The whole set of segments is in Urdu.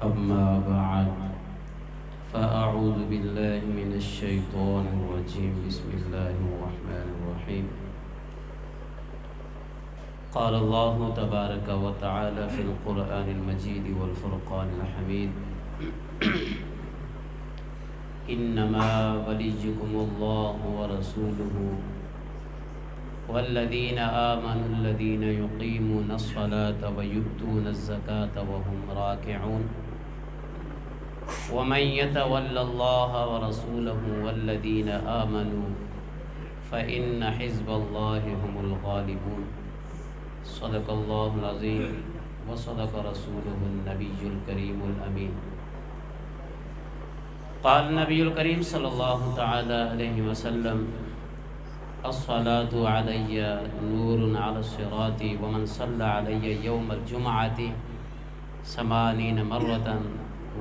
أما بعد فأعوذ بالله من الشيطان الرجيم بسم الله الرحمن الرحيم قال الله تبارك وتعالى في القرآن المجيد والفرقان الحميد إنما وليكم الله ورسوله والذين آمنوا الذين يقيمون الصلاة ويؤتون الزكاة وهم راكعون ومن يتول الله ورسوله والذين آمنوا فإن حزب الله هم الغالبون صدق الله العظيم وصدق رسوله النبي الكريم الأمين قال النبي الكريم صلى الله تعالى عليه وسلم الصلاة علي نور على الصراط ومن صلى علي يوم الجمعة 80 مرة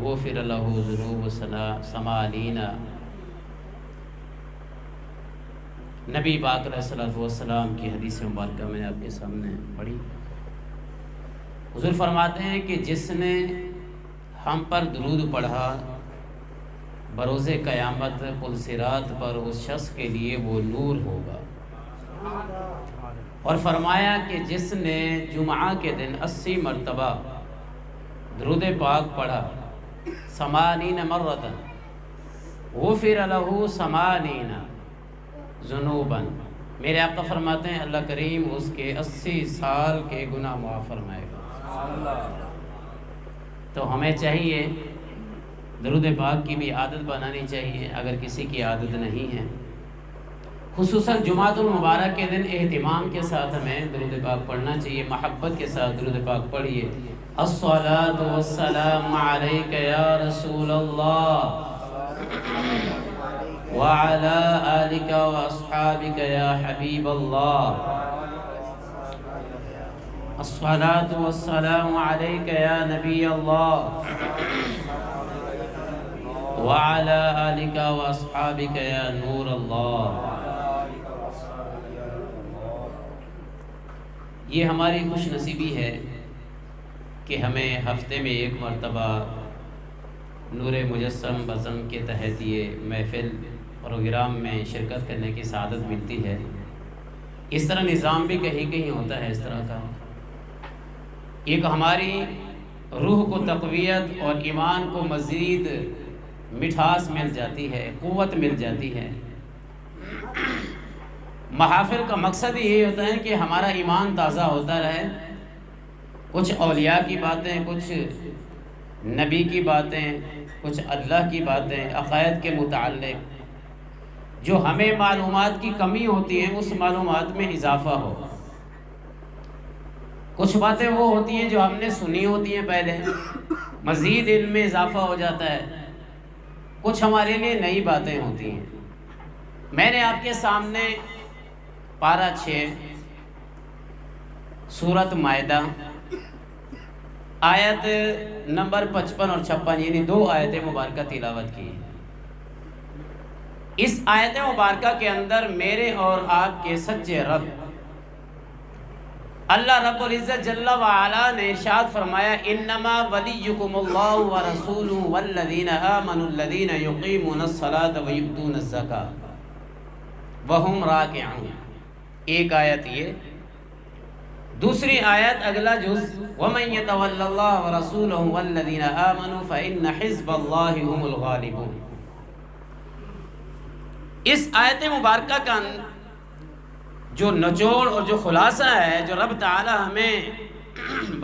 غفر له ذنوب 80. نبی پاک علیہ الصلوۃ والسلام کی حدیث مبارکہ میں نے آپ کے سامنے پڑھی. حضور فرماتے ہیں کہ جس نے ہم پر درود پڑھا بروز قیامت پل صراط پر اس شخص کے لیے وہ نور ہوگا. اور فرمایا کہ جس نے جمعہ کے دن 80 مرتبہ درود پاک پڑھا 80 مرتن غفر له 80 ذنوبا، میرے آقا فرماتے ہیں اللہ کریم اس کے 80 سال کے گناہ معاف فرمائے گا. تو ہمیں چاہیے درود پاک کی بھی عادت بنانی چاہیے اگر کسی کی عادت نہیں ہے. خصوصاً جمعۃ المبارک کے دن اہتمام کے ساتھ ہمیں درود پاک پڑھنا چاہیے. محبت کے ساتھ درود پاک پڑھیے. الصلاۃ والسلام علیک یا رسول اللہ وعلی آلک واصحابک یا حبیب اللہ. الصلاۃ والسلام علیک یا نبی اللہ وعلی آلک واصحابک یا نور اللہ. یہ ہماری خوش نصیبی ہے کہ ہمیں ہفتے میں ایک مرتبہ نور مجسم بزم کے تحت یہ محفل پروگرام میں شرکت کرنے کی سعادت ملتی ہے. اس طرح نظام بھی کہیں کہیں ہوتا ہے. اس طرح کا ایک ہماری روح کو تقویت اور ایمان کو مزید مٹھاس مل جاتی ہے، قوت مل جاتی ہے. محافل کا مقصد یہی ہوتا ہے کہ ہمارا ایمان تازہ ہوتا رہے. کچھ اولیاء کی باتیں، کچھ نبی کی باتیں، کچھ اللہ کی باتیں، عقائد کے متعلق جو ہمیں معلومات کی کمی ہوتی ہیں اس معلومات میں اضافہ ہو. کچھ باتیں وہ ہوتی ہیں جو ہم نے سنی ہوتی ہیں پہلے، مزید علم میں اضافہ ہو جاتا ہے. کچھ ہمارے لیے نئی باتیں ہوتی ہیں. میں نے آپ کے سامنے پارہ 6 سورۃ مائدہ آیت نمبر 55 اور 56 یعنی 2 آیتیں مبارکہ تلاوت کی ہیں. اس آیت مبارکہ کے اندر میرے اور آپ کے سچے رب اللہ رب العزت جل وعلا نے ارشاد فرمایا انما ولیکم اللہ ورسولہ والذین آمنوا الذین یقیمون الصلاۃ ویؤتون الزکاۃ وہم راکعون. ایک آیت یہ. دوسری آیت اگلا جز وَمَن يَتَوَلَّ اللَّهَ وَرَسُولَهُ وَالَّذِينَ آمَنُوا فَإِنَّ حِزْبَ اللَّهِ هُمُ الْغَالِبُونَ. اس آیت مبارکہ کا جو نچوڑ اور جو خلاصہ ہے جو رب تعالی ہمیں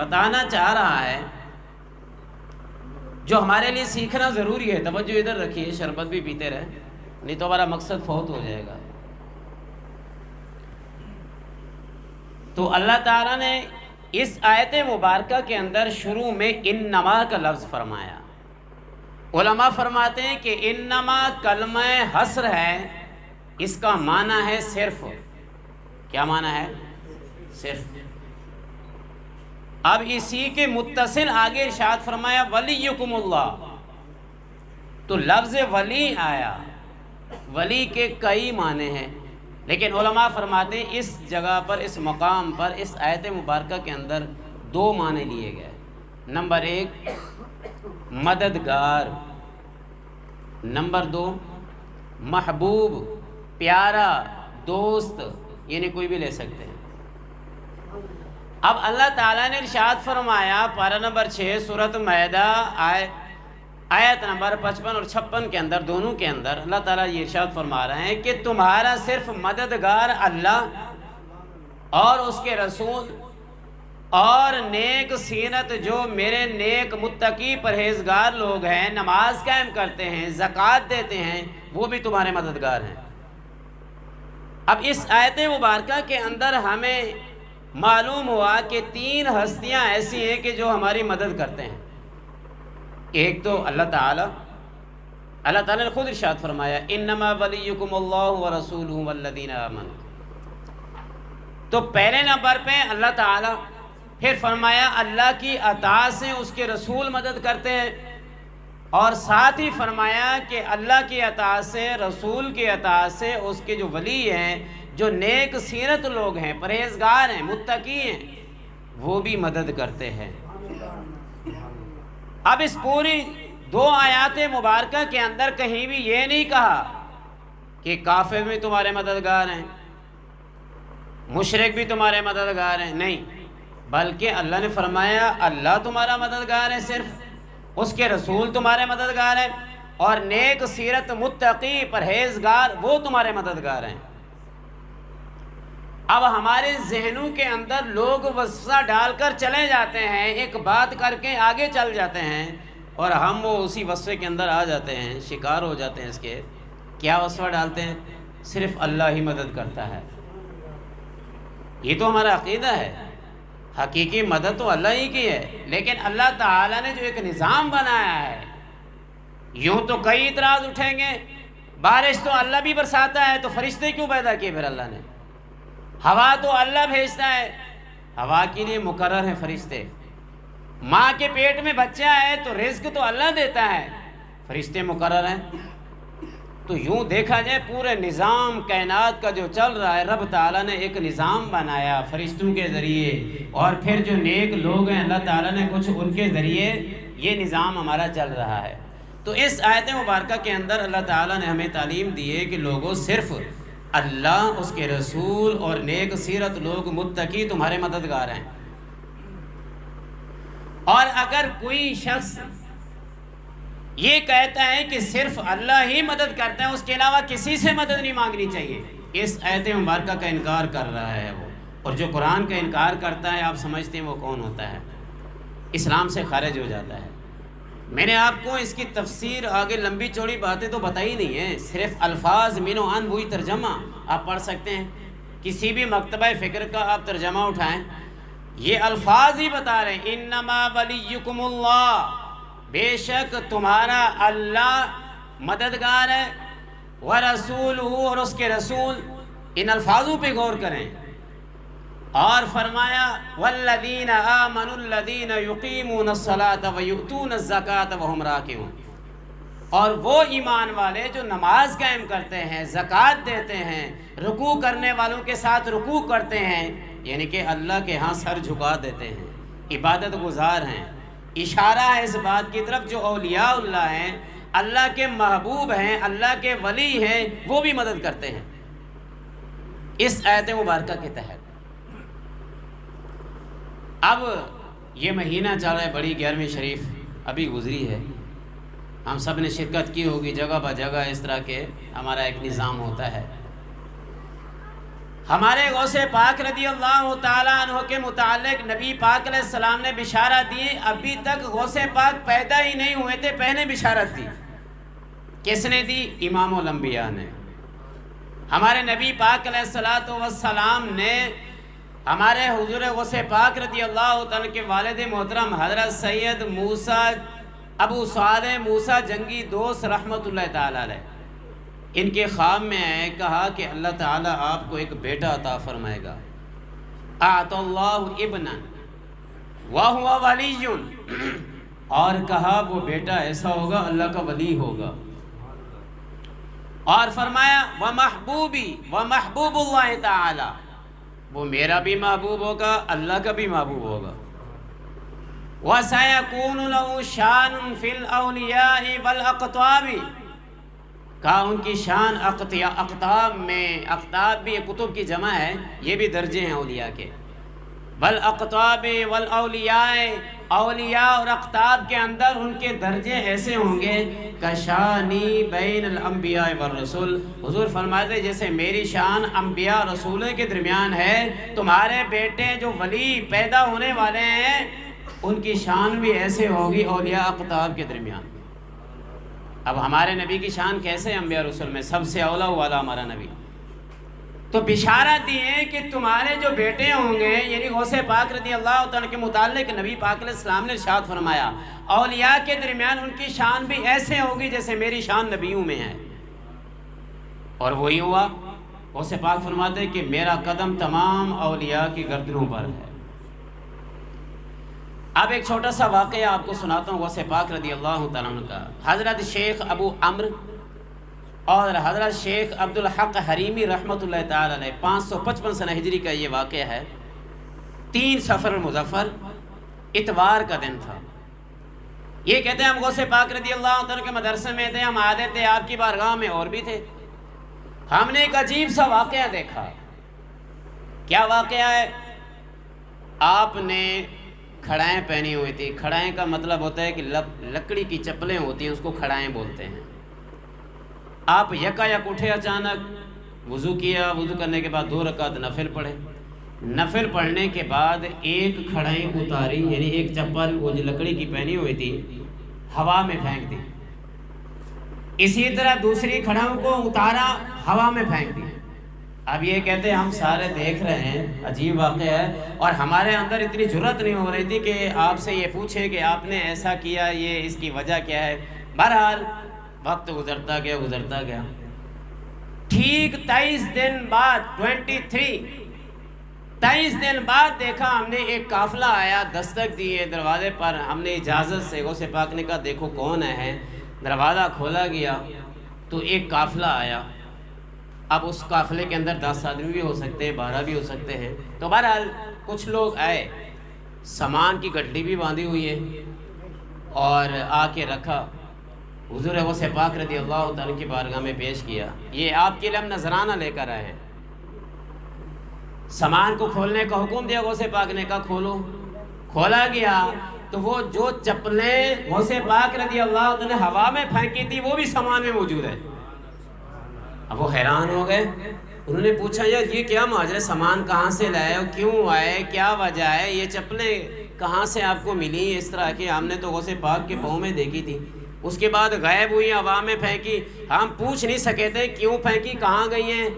بتانا چاہ رہا ہے، جو ہمارے لیے سیکھنا ضروری ہے. توجہ ادھر رکھیے، شربت بھی پیتے رہے نہیں تو ہمارا مقصد فوت ہو جائے گا. تو اللہ تعالیٰ نے اس آیت مبارکہ کے اندر شروع میں انما کا لفظ فرمایا. علماء فرماتے ہیں کہ انما کلمہ حصر ہے، اس کا معنی ہے صرف. کیا معنی ہے؟ صرف. اب اسی کے متصل آگے ارشاد فرمایا ولیکم اللہ. تو لفظ ولی آیا. ولی کے کئی معنی ہیں، لیکن علماء فرماتے ہیں اس جگہ پر، اس مقام پر، اس آیت مبارکہ کے اندر دو معنی لیے گئے. نمبر ایک مددگار، نمبر 2 محبوب، پیارا، دوست، یعنی کوئی بھی لے سکتے ہیں۔ اب اللہ تعالیٰ نے ارشاد فرمایا پارہ نمبر 6 سورۃ مائدہ آیت نمبر 55 اور 56 کے اندر، دونوں کے اندر اللہ تعالیٰ یہ ارشاد فرما رہے ہیں کہ تمہارا صرف مددگار اللہ اور اس کے رسول اور نیک سیرت جو میرے نیک متقی پرہیزگار لوگ ہیں، نماز قائم کرتے ہیں، زکوٰۃ دیتے ہیں، وہ بھی تمہارے مددگار ہیں۔ اب اس آیت مبارکہ کے اندر ہمیں معلوم ہوا کہ 3 ہستیاں ایسی ہیں کہ جو ہماری مدد کرتے ہیں۔ ایک تو اللہ تعالیٰ نے خود ارشاد فرمایا انما ولیکم اللہ ورسولہ والذین آمنوا، تو پہلے نمبر پہ اللہ تعالیٰ، پھر فرمایا اللہ کی اطاعت سے اس کے رسول مدد کرتے ہیں، اور ساتھ ہی فرمایا کہ اللہ کی اطاعت سے، رسول کی اطاعت سے اس کے جو ولی ہیں، جو نیک سیرت لوگ ہیں، پرہیزگار ہیں، متقی ہیں، وہ بھی مدد کرتے ہیں۔ اب اس پوری 2 آیات مبارکہ کے اندر کہیں بھی یہ نہیں کہا کہ کافر بھی تمہارے مددگار ہیں، مشرک بھی تمہارے مددگار ہیں، نہیں، بلکہ اللہ نے فرمایا اللہ تمہارا مددگار ہے، صرف اس کے رسول تمہارے مددگار ہیں، اور نیک سیرت متقی پرہیزگار وہ تمہارے مددگار ہیں۔ اب ہمارے ذہنوں کے اندر لوگ وسوسہ ڈال کر چلے جاتے ہیں، ایک بات کر کے آگے چل جاتے ہیں، اور ہم وہ اسی وسوسے کے اندر آ جاتے ہیں، شکار ہو جاتے ہیں اس کے۔ کیا وسوسہ ڈالتے ہیں؟ صرف اللہ ہی مدد کرتا ہے۔ یہ تو ہمارا عقیدہ ہے، حقیقی مدد تو اللہ ہی کی ہے، لیکن اللہ تعالیٰ نے جو ایک نظام بنایا ہے، یوں تو کئی اعتراض اٹھیں گے، بارش تو اللہ بھی برساتا ہے، تو فرشتے کیوں پیدا کیے پھر اللہ نے؟ ہوا تو اللہ بھیجتا ہے، ہوا کے لیے مقرر ہے فرشتے۔ ماں کے پیٹ میں بچہ ہے تو رزق تو اللہ دیتا ہے، فرشتے مقرر ہیں۔ تو یوں دیکھا جائے پورے نظام کائنات کا جو چل رہا ہے، رب تعالیٰ نے ایک نظام بنایا فرشتوں کے ذریعے، اور پھر جو نیک لوگ ہیں اللہ تعالیٰ نے کچھ ان کے ذریعے یہ نظام ہمارا چل رہا ہے۔ تو اس آیت مبارکہ کے اندر اللہ تعالیٰ نے ہمیں تعلیم دی ہے کہ لوگوں صرف اللہ، اس کے رسول اور نیک سیرت لوگ متقی تمہارے مددگار ہیں۔ اور اگر کوئی شخص یہ کہتا ہے کہ صرف اللہ ہی مدد کرتا ہے، اس کے علاوہ کسی سے مدد نہیں مانگنی چاہیے، اس آیت مبارکہ کا انکار کر رہا ہے وہ، اور جو قرآن کا انکار کرتا ہے آپ سمجھتے ہیں وہ کون ہوتا ہے؟ اسلام سے خارج ہو جاتا ہے۔ میں نے آپ کو اس کی تفسیر آگے لمبی چوڑی باتیں تو بتائی نہیں ہیں، صرف الفاظ من و عن وہی ترجمہ آپ پڑھ سکتے ہیں، کسی بھی مکتبہ فکر کا آپ ترجمہ اٹھائیں، یہ الفاظ ہی بتا رہے ہیں انما ولیکم اللہ، بے شک تمہارا اللہ مددگار ہے، ورسولہ، اور اس کے رسول۔ ان الفاظوں پہ غور کریں، اور فرمایا والذین آمنوا الذین یقیمون الصلاۃ ویؤتون الزکاۃ وہم راکعون، اور وہ ایمان والے جو نماز قائم کرتے ہیں، زکوٰۃ دیتے ہیں، رکوع کرنے والوں کے ساتھ رکوع کرتے ہیں، یعنی کہ اللہ کے ہاں سر جھکا دیتے ہیں، عبادت گزار ہیں۔ اشارہ ہے اس بات کی طرف جو اولیاء اللہ ہیں، اللہ کے محبوب ہیں، اللہ کے ولی ہیں، وہ بھی مدد کرتے ہیں اس آیت مبارکہ کے تحت۔ اب یہ مہینہ چل رہا ہے، بڑی 11ویں شریف ابھی گزری ہے، ہم سب نے شرکت کی ہوگی، جگہ بہ جگہ اس طرح کے ہمارا ایک نظام ہوتا ہے۔ ہمارے غوث پاک رضی اللہ تعالیٰ عنہ کے متعلق نبی پاک علیہ السلام نے بشارت دی، ابھی تک غوث پاک پیدا ہی نہیں ہوئے تھے، پہلے بشارت دی۔ کس نے دی؟ امام الانبیاء نے۔ ہمارے نبی پاک علیہ السلام نے ہمارے حضور غوث پاک رضی اللہ تعالیٰ کے والد محترم حضرت سید موسیٰ ابو صالح موسیٰ جنگی دوست رحمۃ اللہ تعالیٰ علیہ، ان کے خواب میں آئے، کہا کہ اللہ تعالیٰ آپ کو ایک بیٹا عطا فرمائے گا، اعطى اللہ ابنا وہو ولی، اور کہا وہ بیٹا ایسا ہوگا اللہ کا ولی ہوگا، اور فرمایا ومحبوبی ومحبوب اللہ تعالی، وہ میرا بھی محبوب ہوگا، اللہ کا بھی محبوب ہوگا، وَسَيَكُونُ لَهُ شَانٌ فِي الْأَوْلِيَاءِ وَالْأَقْطَابِ، کہا ان کی شان اقطاب میں، اقطاب بھی کتب کی جمع ہے، یہ بھی درجے ہیں اولیاء کے، والاقطاب والاولیاء، اولیاء اور اقطاب کے اندر ان کے درجے ایسے ہوں گے کشانی بین الانبیاء والرسول، حضور فرماتے جیسے میری شان انبیاء رسولوں کے درمیان ہے، تمہارے بیٹے جو ولی پیدا ہونے والے ہیں ان کی شان بھی ایسے ہوگی اولیاء اقطاب کے درمیان۔ اب ہمارے نبی کی شان کیسے انبیاء رسول میں سب سے اولا والا ہمارا نبی، تو بشارت دی ہے کہ تمہارے جو بیٹے ہوں گے، یعنی غوث پاک رضی اللہ تعالیٰ کے متعلق نبی پاک علیہ السلام نے ارشاد فرمایا اولیاء کے درمیان ان کی شان بھی ایسے ہوگی جیسے میری شان نبیوں میں ہے، اور وہی ہوا۔ غوث پاک فرماتے کہ میرا قدم تمام اولیاء کی گردنوں پر ہے۔ اب ایک چھوٹا سا واقعہ آپ کو سناتا ہوں غوث پاک رضی اللہ تعالیٰ عنہ کا۔ حضرت شیخ ابو عمرو اور حضرت شیخ عبدالحق حریمی رحمۃ اللہ تعالی علیہ 555 سنہ ہجری کا یہ واقعہ ہے۔ 3 صفر المظفر اتوار کا دن تھا۔ یہ کہتے ہیں ہم غوث پاک رضی اللہ عنہ کے مدرسے میں تھے، ہم آتے تھے، آپ کی بارگاہ میں اور بھی تھے۔ ہم نے ایک عجیب سا واقعہ دیکھا۔ کیا واقعہ ہے؟ آپ نے کھڑائیں پہنی ہوئی تھی۔ کھڑائیں کا مطلب ہوتا ہے کہ لکڑی کی چپلیں ہوتی ہیں، اس کو کھڑائیں بولتے ہیں۔ آپ یک اٹھے، اچانک وضو کیا، وضو کرنے کے بعد 2 رکعت نفل پڑھے، نفل پڑھنے کے بعد ایک کھڑائیں اتاری، یعنی ایک چپل وہ جو لکڑی کی پہنی ہوئی تھی ہوا میں پھینک دی، اسی طرح دوسری کھڑاؤں کو اتارا، ہوا میں پھینک دی۔ اب یہ کہتے ہیں ہم سارے دیکھ رہے ہیں، عجیب واقعہ ہے، اور ہمارے اندر اتنی جرأت نہیں ہو رہی تھی کہ آپ سے یہ پوچھے کہ آپ نے ایسا کیا، یہ اس کی وجہ کیا ہے۔ بہرحال وقت گزرتا گیا۔ ٹھیک 23 دن بعد 23 دن بعد دیکھا ہم نے ایک قافلہ آیا، دستک دیے دروازے پر، ہم نے اجازت سے غوث پاک نے کہا دیکھو کون ہے، دروازہ کھولا گیا تو ایک قافلہ آیا۔ اب اس قافلے کے اندر 10 آدمی بھی ہو سکتے ہیں، 12 بھی ہو سکتے ہیں، تو بہرحال کچھ لوگ آئے، سامان کی گڈی بھی باندھی ہوئی ہے، اور آ کے رکھا، حضور غوث پاک رضی اللہ تعالیٰ کی بارگاہ میں پیش کیا۔ یہ آپ کے لیے ہم نذرانہ لے کر آئے ہیں۔ سامان کو کھولنے کا حکم دیا غوث پاک نے، کہا کھولو۔ کھولا گیا تو وہ جو چپلیں غوث پاک رضی اللہ تعالیٰ نے ہوا میں پھینکی تھی وہ بھی سامان میں موجود ہے۔ اب وہ حیران ہو گئے، انہوں نے پوچھا یار یہ کیا ماجرا، سامان کہاں سے لائے، کیوں آئے، کیا وجہ ہے، یہ چپلیں کہاں سے آپ کو ملی اس طرح کی؟ ہم نے تو غوث پاک کے پاؤں میں دیکھی تھی، اس کے بعد غائب ہوئی، ہوا میں پھینکی، ہم پوچھ نہیں سکے تھے کیوں پھینکی، کہاں گئی ہیں،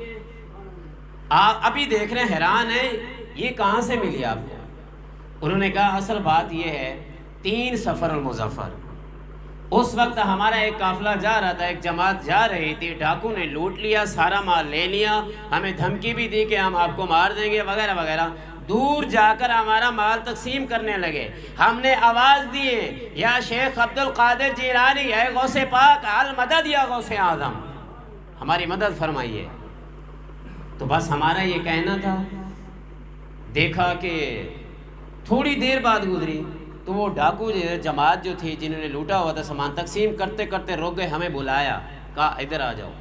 آپ ابھی دیکھ رہے ہیں، حیران ہیں یہ کہاں سے ملی آپ کو؟ انہوں نے کہا اصل بات یہ ہے 3 صفر المظفر اس وقت ہمارا ایک قافلہ جا رہا تھا، ایک جماعت جا رہی تھی، ڈاکو نے لوٹ لیا، سارا مال لے لیا، ہمیں دھمکی بھی دی کہ ہم آپ کو مار دیں گے وغیرہ وغیرہ، دور جا کر ہمارا مال تقسیم کرنے لگے۔ ہم نے آواز دیے یا شیخ عبد القادر جیلانی، اے غوث پاک المدد یا غوث اعظم، ہماری مدد فرمائیے۔ تو بس ہمارا یہ کہنا تھا۔ دیکھا کہ تھوڑی دیر بعد گزری تو وہ ڈاکو جماعت جو تھی جنہوں نے لوٹا ہوا تھا سامان، تقسیم کرتے کرتے رک گئے، ہمیں بلایا، کہا ادھر آ جاؤ۔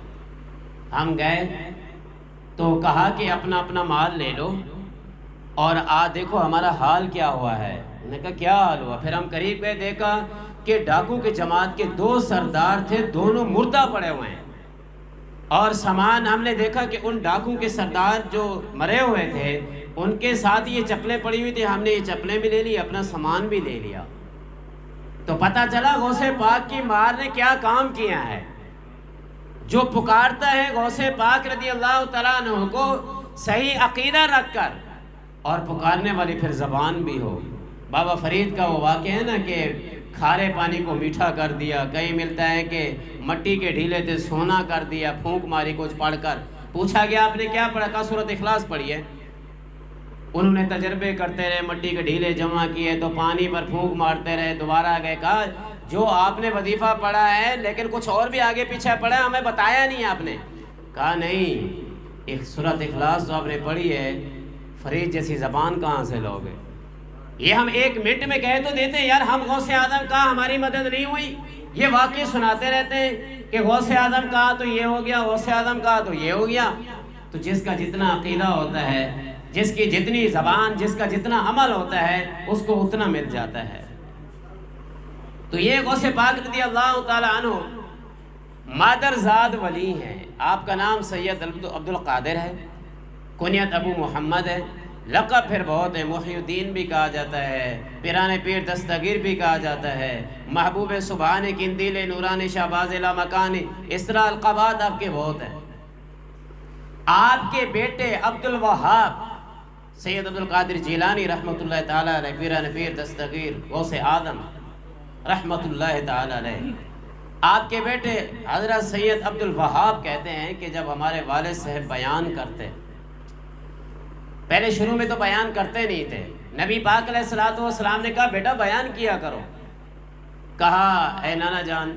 ہم گئے تو کہا کہ اپنا اپنا مال لے لو اور دیکھو ہمارا حال کیا ہوا ہے۔ انہوں نے کہا کیا حال ہوا؟ پھر ہم قریب گئے، دیکھا کہ ڈاکو کے جماعت کے 2 سردار تھے، دونوں مردہ پڑے ہوئے ہیں، اور سامان ہم نے دیکھا کہ ان ڈاکو کے سردار جو مرے ہوئے تھے ان کے ساتھ یہ چپلیں پڑی ہوئی تھی، ہم نے یہ چپلیں بھی لے لی، اپنا سامان بھی لے لیا۔ تو پتہ چلا غوث پاک کی مار نے کیا کام کیا ہے۔ جو پکارتا ہے غوث پاک رضی اللہ تعالیٰ عنہ کو صحیح عقیدہ رکھ کر، اور پکارنے والی پھر زبان بھی ہو۔ بابا فرید کا وہ واقعہ ہے نا کہ کھارے پانی کو میٹھا کر دیا، کہیں ملتا ہے کہ مٹی کے ڈھیلے تھے سونا کر دیا، پھونک ماری کچھ پڑھ کر۔ پوچھا گیا آپ نے کیا پڑھا؟ کہا سورۃ اخلاص پڑھی ہے۔ انہوں نے تجربے کرتے رہے، مٹی کے ڈھیلے جمع کیے تو پانی پر پھونک مارتے رہے، دوبارہ گئے، کہا جو آپ نے وظیفہ پڑھا ہے لیکن کچھ اور بھی آگے پیچھے پڑھا ہے، ہمیں بتایا نہیں آپ نے۔ کہا نہیں، ایک سورۃ اخلاص جو آپ نے پڑھی ہے، فرید جیسی زبان کہاں سے لوگے؟ یہ ہم 1 منٹ میں کہہ تو دیتے ہیں یار ہم غوث اعظم کا ہماری مدد نہیں ہوئی، یہ واقعی سناتے رہتے ہیں کہ غوث اعظم کا تو یہ ہو گیا، غوث اعظم کا تو یہ ہو گیا۔ تو جس کا جتنا عقیدہ ہوتا ہے، جس کی جتنی زبان، جس کا جتنا عمل ہوتا ہے، اس کو اتنا مل جاتا ہے۔ تو یہ غوث پاک رضی اللہ تعالی عنہ مادر زاد ولی ہیں۔ آپ کا نام سید عبد القادر ہے، کنیت ابو محمد ہے، لقب پھر بہت ہے، محی الدین بھی کہا جاتا ہے، پیران پیر دستگیر بھی کہا جاتا ہے، محبوب سبحان قندیل نوران شہباز لامکان، اس طرح القابات آپ کے بہت ہیں۔ آپ کے بیٹے عبد الوہاب سید عبد القادر جیلانی رحمۃ اللہ تعالی علیہ، پیران پیر دستگیر غوث اعظم رحمۃ اللہ تعالی علیہ، آپ کے بیٹے حضرت سید عبد الوہاب کہتے ہیں کہ جب ہمارے والد صاحب بیان کرتے، پہلے شروع میں تو بیان کرتے نہیں تھے، نبی پاک علیہ الصلوۃ والسلام نے کہا بیٹا بیان کیا کرو۔ کہا اے نانا جان،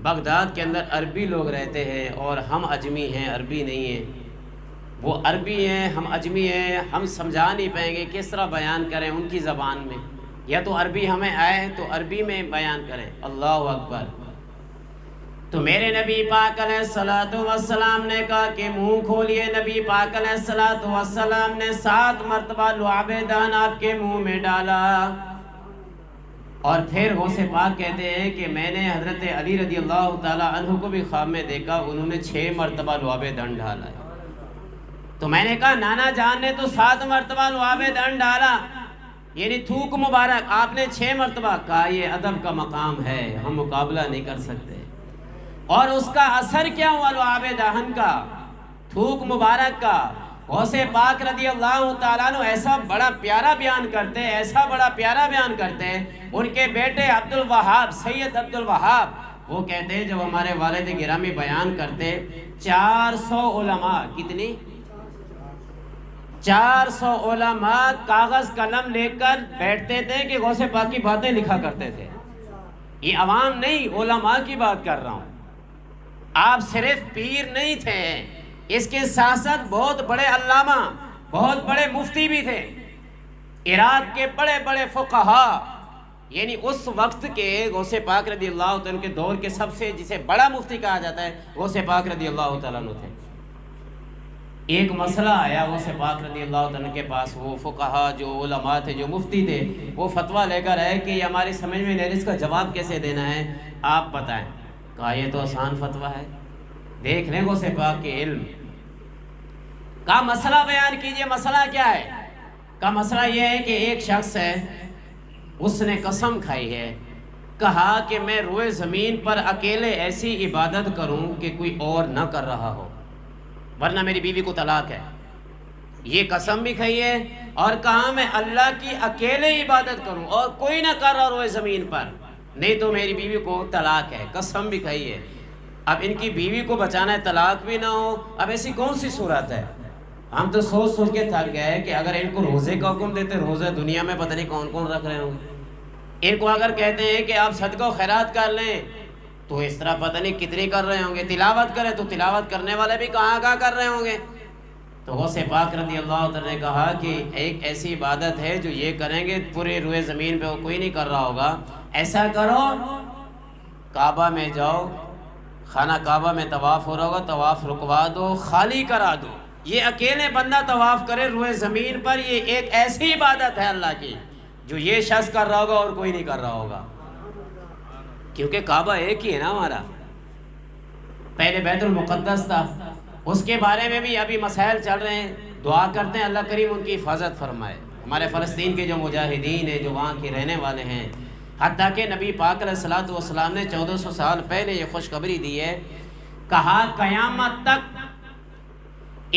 بغداد کے اندر عربی لوگ رہتے ہیں اور ہم اجمی ہیں، عربی نہیں ہیں، وہ عربی ہیں ہم اجمی ہیں، ہم سمجھا نہیں پائیں گے، کس طرح بیان کریں ان کی زبان میں، یا تو عربی ہمیں آئے تو عربی میں بیان کریں۔ اللہ اکبر۔ تو میرے نبی پاک علیہ الصلوۃ والسلام نے کہا کہ منہ کھولیے۔ نبی پاک علیہ الصلوۃ والسلام نے 7 مرتبہ لعاب دہن آپ کے منہ میں ڈالا، اور پھر غوث پاک کہتے ہیں کہ میں نے حضرت علی رضی اللہ تعالی عنہ کو بھی خواب میں دیکھا، انہوں نے 6 مرتبہ لعاب دہن ڈالا ہے۔ تو میں نے کہا نانا جان نے تو 7 مرتبہ لعاب دہن ڈالا، یعنی تھوک مبارک، آپ نے 6 مرتبہ کہا یہ ادب کا مقام ہے، ہم مقابلہ نہیں کر سکتے۔ اور اس کا اثر کیا ہوا لعاب دہن کا، تھوک مبارک کا؟ غوث پاک رضی اللہ تعالیٰ عنہ ایسا بڑا پیارا بیان کرتے، ایسا بڑا پیارا بیان کرتے۔ ان کے بیٹے عبد الوہاب، سید عبد الوہاب، وہ کہتے ہیں جب ہمارے والد گرامی بیان کرتے 400 علماء، کتنی؟ 400 علماء کاغذ قلم لے کر بیٹھتے تھے کہ غوث پاک کی باتیں لکھا کرتے تھے۔ یہ عوام نہیں، علماء کی بات کر رہا ہوں۔ آپ صرف پیر نہیں تھے، اس کے ساتھ ساتھ بہت بڑے علامہ، بہت بڑے مفتی بھی تھے، عراق کے بڑے بڑے فقہا، یعنی اس وقت کے غوث پاک رضی اللہ تعالیٰ کے دور کے سب سے جسے بڑا مفتی کہا جاتا ہے، غوث پاک رضی اللہ تعالیٰ عنہ تھے۔ ایک مسئلہ آیا غوث پاک رضی اللہ تعالیٰ کے پاس، وہ فقہا جو علماء تھے، جو مفتی تھے، وہ فتویٰ لے کر آئے کہ یہ ہماری سمجھ میں نہیں، اس کا جواب کیسے دینا ہے، آپ بتائیں۔ کہا یہ تو آسان فتویٰ ہے، دیکھ لیں غوث پاک کے علم کا۔ مسئلہ بیان کیجئے، مسئلہ کیا ہے؟ کا مسئلہ یہ ہے کہ ایک شخص ہے، اس نے قسم کھائی ہے، کہا کہ میں روئے زمین پر اکیلے ایسی عبادت کروں کہ کوئی اور نہ کر رہا ہو، ورنہ میری بیوی کو طلاق ہے۔ یہ قسم بھی کھائی ہے اور کہا میں اللہ کی اکیلے عبادت کروں اور کوئی نہ کر رہا روئے زمین پر، نہیں تو میری بیوی کو طلاق ہے، قسم بھی کھائی ہے۔ اب ان کی بیوی کو بچانا ہے، طلاق بھی نہ ہو، اب ایسی کون سی صورت ہے؟ ہم تو سوچ سوچ کے تھک گئے کہ اگر ان کو روزے کا حکم دیتے، روزے دنیا میں پتہ نہیں کون کون رکھ رہے ہوں گے۔ ان کو اگر کہتے ہیں کہ آپ صدقہ و خیرات کر لیں تو اس طرح پتہ نہیں کتنی کر رہے ہوں گے، تلاوت کریں تو تلاوت کرنے والے بھی کہاں کہاں کر رہے ہوں گے۔ تو غوث پاک رضی اللہ تعالیٰ نے کہا کہ ایک ایسی عبادت ہے جو یہ کریں گے پورے روئے زمین پہ کوئی نہیں کر رہا ہوگا، ایسا کرو کعبہ میں جاؤ، خانہ کعبہ میں طواف ہو رہا ہوگا، طواف رکوا دو، خالی کرا دو، یہ اکیلے بندہ طواف کرے روئے زمین پر، یہ ایک ایسی عبادت ہے اللہ کی جو یہ شخص کر رہا ہوگا اور کوئی نہیں کر رہا ہوگا، کیونکہ کعبہ ایک ہی ہے نا ہمارا۔ پہلے بیت المقدس تھا، اس کے بارے میں بھی ابھی مسائل چل رہے ہیں، دعا کرتے ہیں اللہ کریم ان کی حفاظت فرمائے۔ ہمارے فلسطین کے جو مجاہدین ہیں، جو وہاں کے رہنے والے ہیں، حتیٰ کہ نبی پاک علیہ الصلوۃ والسلام نے 1400 سال پہلے یہ خوشخبری دی ہے، کہا قیامت تک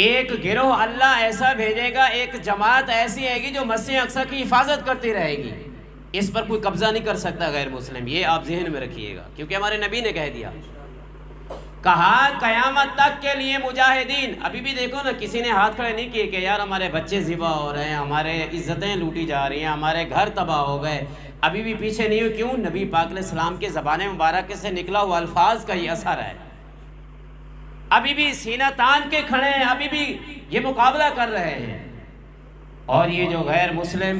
ایک گروہ اللہ ایسا بھیجے گا، ایک جماعت ایسی آئے گی جو مسجد اقصی کی حفاظت کرتی رہے گی، اس پر کوئی قبضہ نہیں کر سکتا غیر مسلم، یہ آپ ذہن میں رکھیے گا، کیونکہ ہمارے نبی نے کہہ دیا۔ کہا قیامت تک کے لیے مجاہدین، ابھی بھی دیکھو نا، کسی نے ہاتھ کھڑے نہیں کیے کہ یار ہمارے بچے ذبح ہو رہے ہیں، ہمارے عزتیں لوٹی جا رہی ہیں، ہمارے گھر تباہ ہو گئے، ابھی بھی پیچھے نہیں ہوئی۔ کیوں؟ نبی پاک علیہ السلام کے زبان مبارک سے نکلا ہوا الفاظ کا یہ اثر ہے، ابھی بھی سینہ تان کے کھڑے ہیں، ابھی بھی یہ مقابلہ کر رہے ہیں۔ اور یہ جو غیر مسلم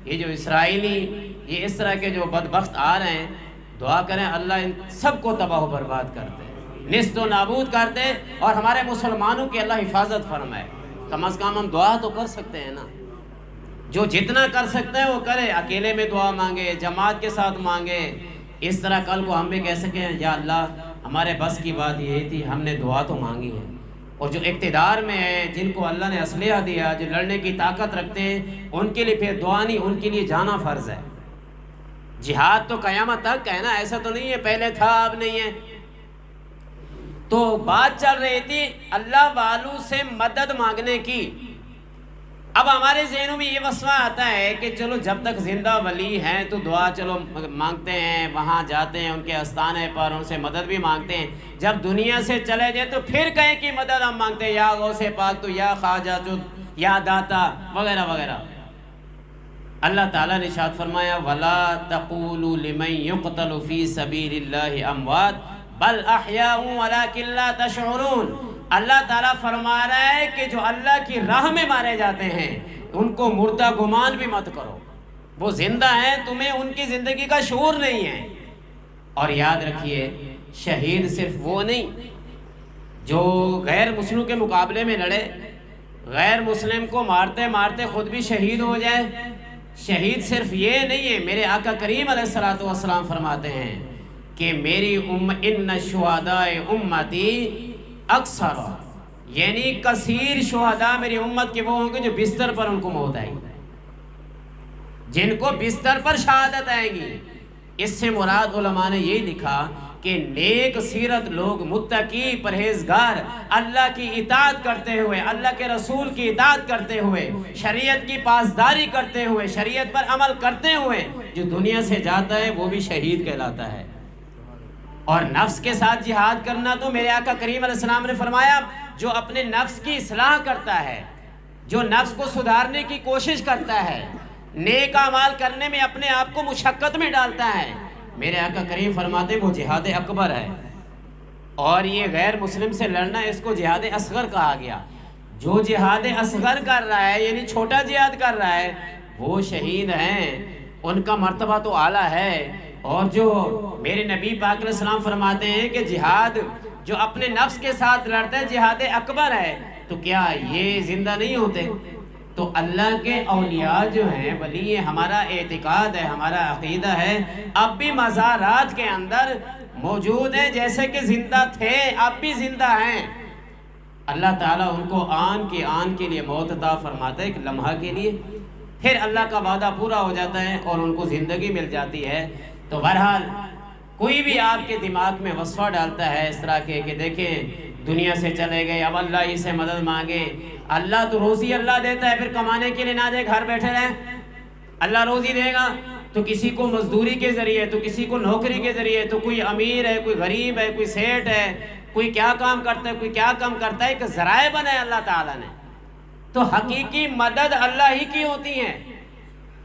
یہ جو اسرائیلی یہ اس طرح کے جو بدبخت آ رہے ہیں، دعا کریں اللہ ان سب کو تباہ و برباد کر دے، نیست و نابود کر دے، اور ہمارے مسلمانوں کی اللہ حفاظت فرمائے۔ کم از کم ہم دعا تو کر سکتے ہیں نا، جو جتنا کر سکتے ہیں وہ کرے، اکیلے میں دعا مانگے، جماعت کے ساتھ مانگے، اس طرح کل کو ہم بھی کہہ سکیں یا اللہ ہمارے بس کی بات یہی تھی، ہم نے دعا تو مانگی ہے۔ اور جو اقتدار میں ہیں، جن کو اللہ نے اسلحہ دیا، جو لڑنے کی طاقت رکھتے ہیں، ان کے لیے پھر دعا نہیں، ان کے لیے جانا فرض ہے۔ جہاد تو قیامت تک ہے نا، ایسا تو نہیں ہے پہلے تھا اب نہیں ہے۔ تو بات چل رہی تھی اللہ والوں سے مدد مانگنے کی۔ اب ہمارے ذہنوں میں یہ وسوسہ آتا ہے کہ چلو جب تک زندہ ولی ہیں تو دعا چلو مانگتے ہیں، وہاں جاتے ہیں ان کے آستانے پر، ان سے مدد بھی مانگتے ہیں، جب دنیا سے چلے جائیں تو پھر کہیں کہ مدد ہم مانگتے ہیں، یا غوث پاک تو، یا خواجہ تو، یا داتا وغیرہ وغیرہ۔ اللہ تعالیٰ نے ارشاد فرمایا وَلَا تَقُولُوا لِمَن يُقْتَلُ فِي سَبِيلِ اللَّهِ أَمْوَاتٌ بَلْ أَحْيَاءٌ وَلَكِن لَا تَشْعُرُونَ۔ اللہ تعالیٰ فرما رہا ہے کہ جو اللہ کی راہ میں مارے جاتے ہیں ان کو مردہ گمان بھی مت کرو، وہ زندہ ہیں، تمہیں ان کی زندگی کا شعور نہیں ہے۔ اور یاد رکھیے شہید صرف وہ نہیں جو غیر مسلم کے مقابلے میں لڑے، غیر مسلم کو مارتے مارتے خود بھی شہید ہو جائے، شہید صرف یہ نہیں ہے۔ میرے آقا کریم علیہ السلام فرماتے ہیں کہ میری ان شہداء امتی اکثر، یعنی کثیر شہداء میری امت کے وہ ہوں گے جو بستر پر ان کو موت آئے گی، جن کو بستر پر شہادت آئے گی۔ اس سے مراد علماء نے یہی لکھا کہ نیک سیرت لوگ، متقی، پرہیزگار، اللہ کی اطاعت کرتے ہوئے، اللہ کے رسول کی اطاعت کرتے ہوئے، شریعت کی پاسداری کرتے ہوئے، شریعت پر عمل کرتے ہوئے جو دنیا سے جاتا ہے وہ بھی شہید کہلاتا ہے۔ اور نفس کے ساتھ جہاد کرنا تو میرے آقا کریم علیہ السلام نے فرمایا جو اپنے نفس کی اصلاح کرتا ہے، جو نفس کو سدھارنے کی کوشش کرتا ہے، نیک اعمال کرنے میں اپنے آپ کو مشقت میں ڈالتا ہے، میرے آقا کریم فرماتے وہ جہاد اکبر ہے۔ اور یہ غیر مسلم سے لڑنا اس کو جہاد اصغر کہا گیا۔ جو جہاد اصغر کر رہا ہے یعنی چھوٹا جہاد کر رہا ہے وہ شہید ہیں، ان کا مرتبہ تو اعلیٰ ہے۔ اور جو میرے نبی پاک علیہ السلام فرماتے ہیں کہ جہاد جو اپنے نفس کے ساتھ لڑتا ہے جہاد اکبر ہے، تو کیا یہ زندہ نہیں ہوتے؟ تو اللہ کے اولیاء جو ہیں ولی، ہمارا اعتقاد ہے، ہمارا عقیدہ ہے، اب بھی مزارات کے اندر موجود ہیں، جیسے کہ زندہ تھے اب بھی زندہ ہیں۔ اللہ تعالیٰ ان کو آن کے لیے موت عطا فرماتا ہے، ایک لمحہ کے لیے، پھر اللہ کا وعدہ پورا ہو جاتا ہے اور ان کو زندگی مل جاتی ہے۔ تو بہرحال کوئی بھی آپ کے دماغ میں وسوسہ ڈالتا ہے اس طرح کے کہ دیکھیں دنیا سے چلے گئے، اب اللہ ہی سے مدد مانگے، اللہ تو روزی اللہ دیتا ہے، پھر کمانے کے لیے نہ دے، گھر بیٹھے رہیں، اللہ روزی دے گا تو کسی کو مزدوری کے ذریعے، تو کسی کو نوکری کے ذریعے، تو کوئی امیر ہے، کوئی غریب ہے، کوئی سیٹ ہے، کوئی کیا کام کرتا ہے، کوئی کیا کام کرتا ہے، ایک ذرائع بنائے اللہ تعالیٰ نے۔ تو حقیقی مدد اللہ ہی کی ہوتی ہے،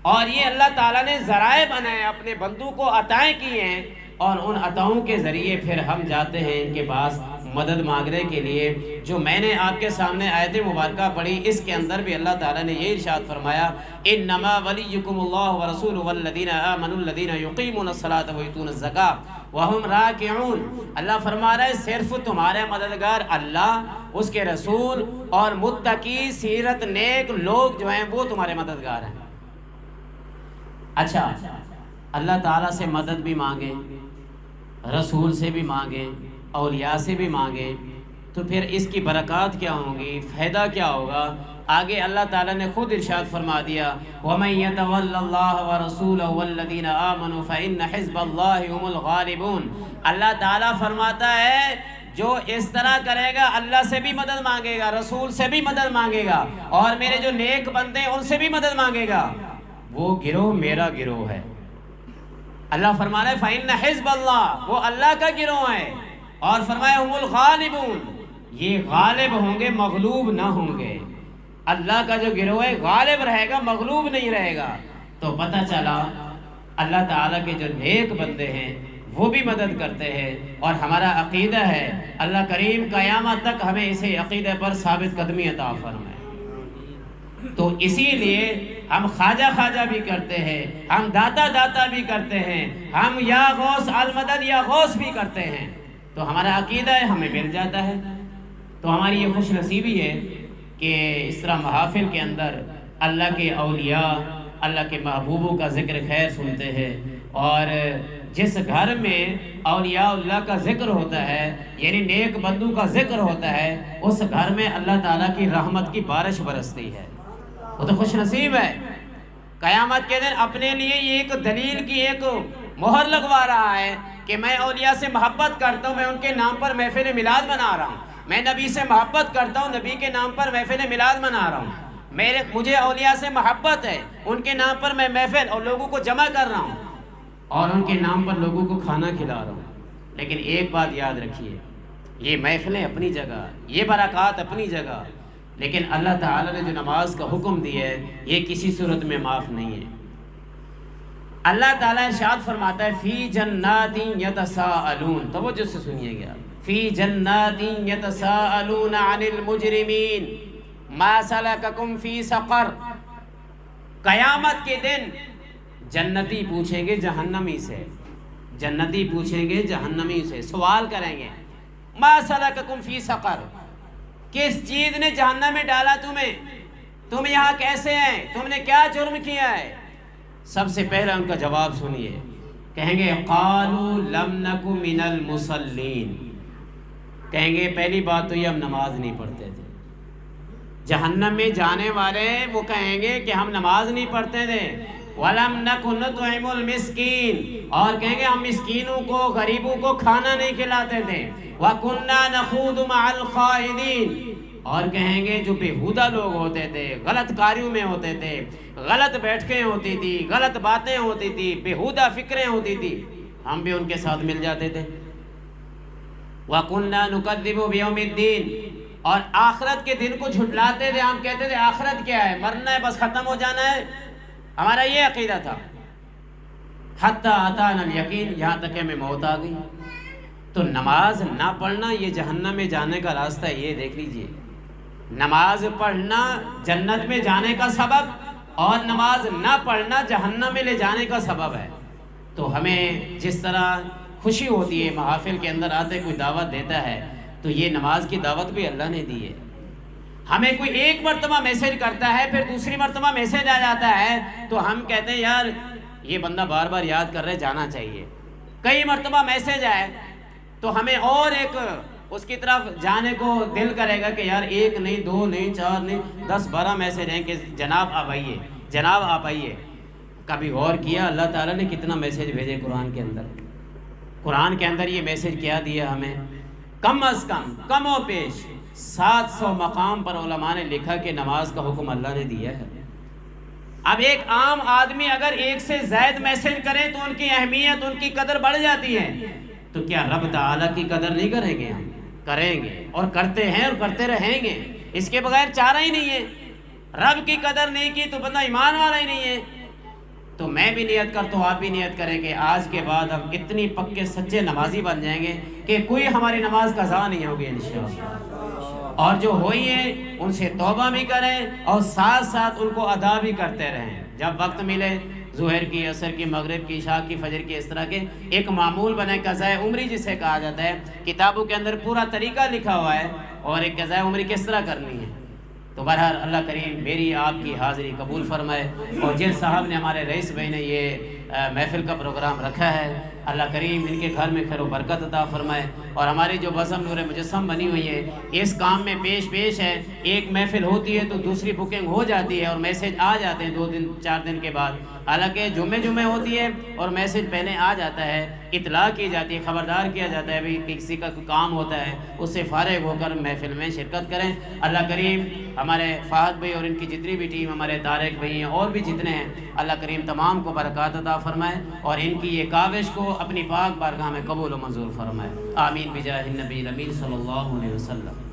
اور یہ اللہ تعالیٰ نے ذرائع بنائے، اپنے بندوں کو عطائیں کی ہیں، اور ان عطاؤں کے ذریعے پھر ہم جاتے ہیں ان کے پاس مدد مانگنے کے لیے۔ جو میں نے آپ کے سامنے آیت مبارکہ پڑھی اس کے اندر بھی اللہ تعالیٰ نے یہ ارشاد فرمایا انما ولیکم اللہ ورسولہ والذین آمنوا الذین یقیمون الصلاۃ ویؤتون الزکاۃ وہم راکعون۔ اللہ فرما رہا ہے صرف تمہارے مددگار اللہ، اس کے رسول اور متقی سیرت نیک لوگ جو ہیں وہ تمہارے مددگار ہیں۔ اچھا، اللہ تعالیٰ سے مدد بھی مانگیں، رسول سے بھی مانگیں، اولیاء سے بھی مانگیں، تو پھر اس کی برکات کیا ہوں گی، فائدہ کیا ہوگا؟ آگے اللہ تعالیٰ نے خود ارشاد فرما دیا وَمَن يَتَوَلَّ اللَّهَ وَرَسُولَهُ وَالَّذِينَ آمَنُوا فَإِنَّ حِزْبَ اللَّهِ هُمُ الْغَالِبُونَ۔ اللہ تعالیٰ فرماتا ہے جو اس طرح کرے گا اللہ سے بھی مدد مانگے گا، رسول سے بھی مدد مانگے گا، اور میرے جو نیک بندے ہیں ان سے بھی مدد مانگے گا، وہ گروہ میرا گروہ ہے۔ اللہ فرما رہا ہے فَإِنَّ حِزْبَ اللَّهِ، وہ اللہ کا گروہ ہے، اور فرمایا ہم الغالبون، یہ غالب ہوں گے، مغلوب نہ ہوں گے۔ اللہ کا جو گروہ ہے غالب رہے گا، مغلوب نہیں رہے گا۔ تو پتہ چلا اللہ تعالیٰ کے جو نیک بندے ہیں وہ بھی مدد کرتے ہیں، اور ہمارا عقیدہ ہے اللہ کریم قیامت تک ہمیں اسے عقیدے پر ثابت قدمی عطا فرمائے۔ تو اسی لیے ہم خواجہ خواجہ بھی کرتے ہیں، ہم داتا داتا بھی کرتے ہیں، ہم یا غوث المدد یا غوث بھی کرتے ہیں، تو ہمارا عقیدہ ہے ہمیں مل جاتا ہے۔ تو ہماری یہ خوش نصیبی ہے کہ اس طرح محافل کے اندر اللہ کے اولیاء، اللہ کے محبوبوں کا ذکر خیر سنتے ہیں، اور جس گھر میں اولیاء اللہ کا ذکر ہوتا ہے، یعنی نیک بندوں کا ذکر ہوتا ہے، اس گھر میں اللہ تعالیٰ کی رحمت کی بارش برستی ہے۔ وہ تو خوش نصیب ہے۔ قیامت کے دن اپنے لیے یہ ایک دلیل کی ایک مہر لگوا رہا ہے کہ میں اولیاء سے محبت کرتا ہوں، میں ان کے نام پر محفل میلاد بنا رہا ہوں، میں نبی سے محبت کرتا ہوں، نبی کے نام پر محفل میلاد بنا رہا ہوں، مجھے اولیاء سے محبت ہے، ان کے نام پر میں محفل اور لوگوں کو جمع کر رہا ہوں، اور ان کے نام پر لوگوں کو کھانا کھلا رہا ہوں۔ لیکن ایک بات یاد رکھیے، یہ محفلیں اپنی جگہ، یہ برکات اپنی جگہ، لیکن اللہ تعالیٰ نے جو نماز کا حکم دیا ہے یہ کسی صورت میں معاف نہیں ہے۔ اللہ تعالیٰ ارشاد فرماتا ہے فی جنات یتساءلون، توجہ سے سنیے گا، فی جنات یتساءلون عن المجرمین ما سلککم فی سقر۔ قیامت کے دن جنتی پوچھیں گے جہنمی سے، جنتی پوچھیں گے جہنمی سے، سوال کریں گے ما سلککم فی سقر، کس چیز نے جہنم میں ڈالا تمہیں، تم یہاں کیسے ہیں، تم نے کیا جرم کیا ہے؟ سب سے پہلے ان کا جواب سنیے، کہیں گے قالوا لم نک من المصلین، کہیں گے پہلی بات تو یہ ہم نماز نہیں پڑھتے تھے۔ جہنم میں جانے والے وہ کہیں گے کہ ہم نماز نہیں پڑھتے تھے، وَلَمْ نَكُ نُطْعِمُ الْمِسْكِينَ، اور کہیں گے ہم مسکینوں کو، غریبوں کو کھانا نہیں کھلاتے تھے، وَكُنَّا نَخُوضُ مَعَ الْخَائِضِينَ، اور کہیں گے جو بےہودہ لوگ ہوتے تھے، غلط کاریوں میں ہوتے تھے، غلط بیٹھکیں ہوتی تھی، غلط باتیں ہوتی تھی، بےہودہ فکریں ہوتی تھی، ہم بھی ان کے ساتھ مل جاتے تھے۔ وَكُنَّا نُكَذِّبُ بِيَوْمِ الدِّينِ، اور آخرت کے دن کو جھٹلاتے تھے، ہم کہتے تھے آخرت کیا ہے، مرنا ہے بس ختم ہو جانا ہے، ہمارا یہ عقیدہ تھا۔ حتی اتانا الیقین، یہاں تک کہ ہمیں موت آ گئی۔ تو نماز نہ پڑھنا یہ جہنم میں جانے کا راستہ ہے، یہ دیکھ لیجئے، نماز پڑھنا جنت میں جانے کا سبب، اور نماز نہ پڑھنا جہنم میں لے جانے کا سبب ہے۔ تو ہمیں جس طرح خوشی ہوتی ہے محافل کے اندر آتے کوئی دعوت دیتا ہے، تو یہ نماز کی دعوت بھی اللہ نے دی ہے۔ ہمیں کوئی ایک مرتبہ میسج کرتا ہے، پھر دوسری مرتبہ میسج آ جاتا ہے، تو ہم کہتے ہیں یار یہ بندہ بار بار یاد کر رہے، جانا چاہیے۔ کئی مرتبہ میسج آئے تو ہمیں اور ایک اس کی طرف جانے کو دل کرے گا کہ یار ایک نہیں، دو نہیں، چار نہیں، 10-12 میسج ہیں کہ جناب آپ آئیے، جناب آپ آئیے۔ کبھی غور کیا اللہ تعالیٰ نے کتنا میسج بھیجے قرآن کے اندر؟ قرآن کے اندر یہ میسج کیا دیا ہمیں؟ کم از کم، کم و بیش 700 مقام پر علماء نے لکھا کہ نماز کا حکم اللہ نے دیا ہے۔ اب ایک عام آدمی اگر ایک سے زائد میسج کرے تو ان کی اہمیت، ان کی قدر بڑھ جاتی ہے، تو کیا رب تعالیٰ کی قدر نہیں کریں گے؟ ہم کریں گے، اور کرتے ہیں اور کرتے رہیں گے، اس کے بغیر چارہ ہی نہیں ہے۔ رب کی قدر نہیں کی تو بندہ ایمان والا ہی نہیں ہے۔ تو میں بھی نیت کرتا ہوں، آپ بھی نیت کریں کہ آج کے بعد ہم اتنی پکے سچے نمازی بن جائیں گے کہ کوئی ہماری نماز قضا نہیں ہوگی انشاءاللہ، اور جو ہوئی ہے ان سے توبہ بھی کریں اور ساتھ ساتھ ان کو ادا بھی کرتے رہیں۔ جب وقت ملے ظہر کی، عصر کی، مغرب کی، عشاء کی، فجر کی، اس طرح کے ایک معمول بنے، قضاء عمری جسے کہا جاتا ہے، کتابوں کے اندر پورا طریقہ لکھا ہوا ہے، اور ایک قضاء عمری کس طرح کرنی ہے۔ تو بہرحال اللہ کریم میری آپ کی حاضری قبول فرمائے، اور جن صاحب نے، ہمارے رئیس بھائی نے یہ محفل کا پروگرام رکھا ہے، اللہ کریم ان کے گھر میں خیر و برکت عطا فرمائے، اور ہماری جو بزم نور مجسم بنی ہوئی ہے اس کام میں پیش ہے، ایک محفل ہوتی ہے تو دوسری بکنگ ہو جاتی ہے اور میسج آ جاتے ہیں 2-4 دن کے بعد، حالانکہ جمعے ہوتی ہے اور میسج پہلے آ جاتا ہے، اطلاع کی جاتی ہے، خبردار کیا جاتا ہے بھی کسی کا کوئی کام ہوتا ہے، اس سے فارغ ہو کر محفل میں شرکت کریں۔ اللہ کریم ہمارے فہد بھائی اور ان کی جتنی بھی ٹیم، ہمارے طارق بھائی ہیں اور بھی جتنے ہیں، اللہ کریم تمام کو برکات عطا فرمائے، اور ان کی یہ کاوش کو اپنی پاک بارگاہ میں قبول و منظور فرمائے۔ آمین بجاہ النبی الامین صلی اللہ علیہ وسلم۔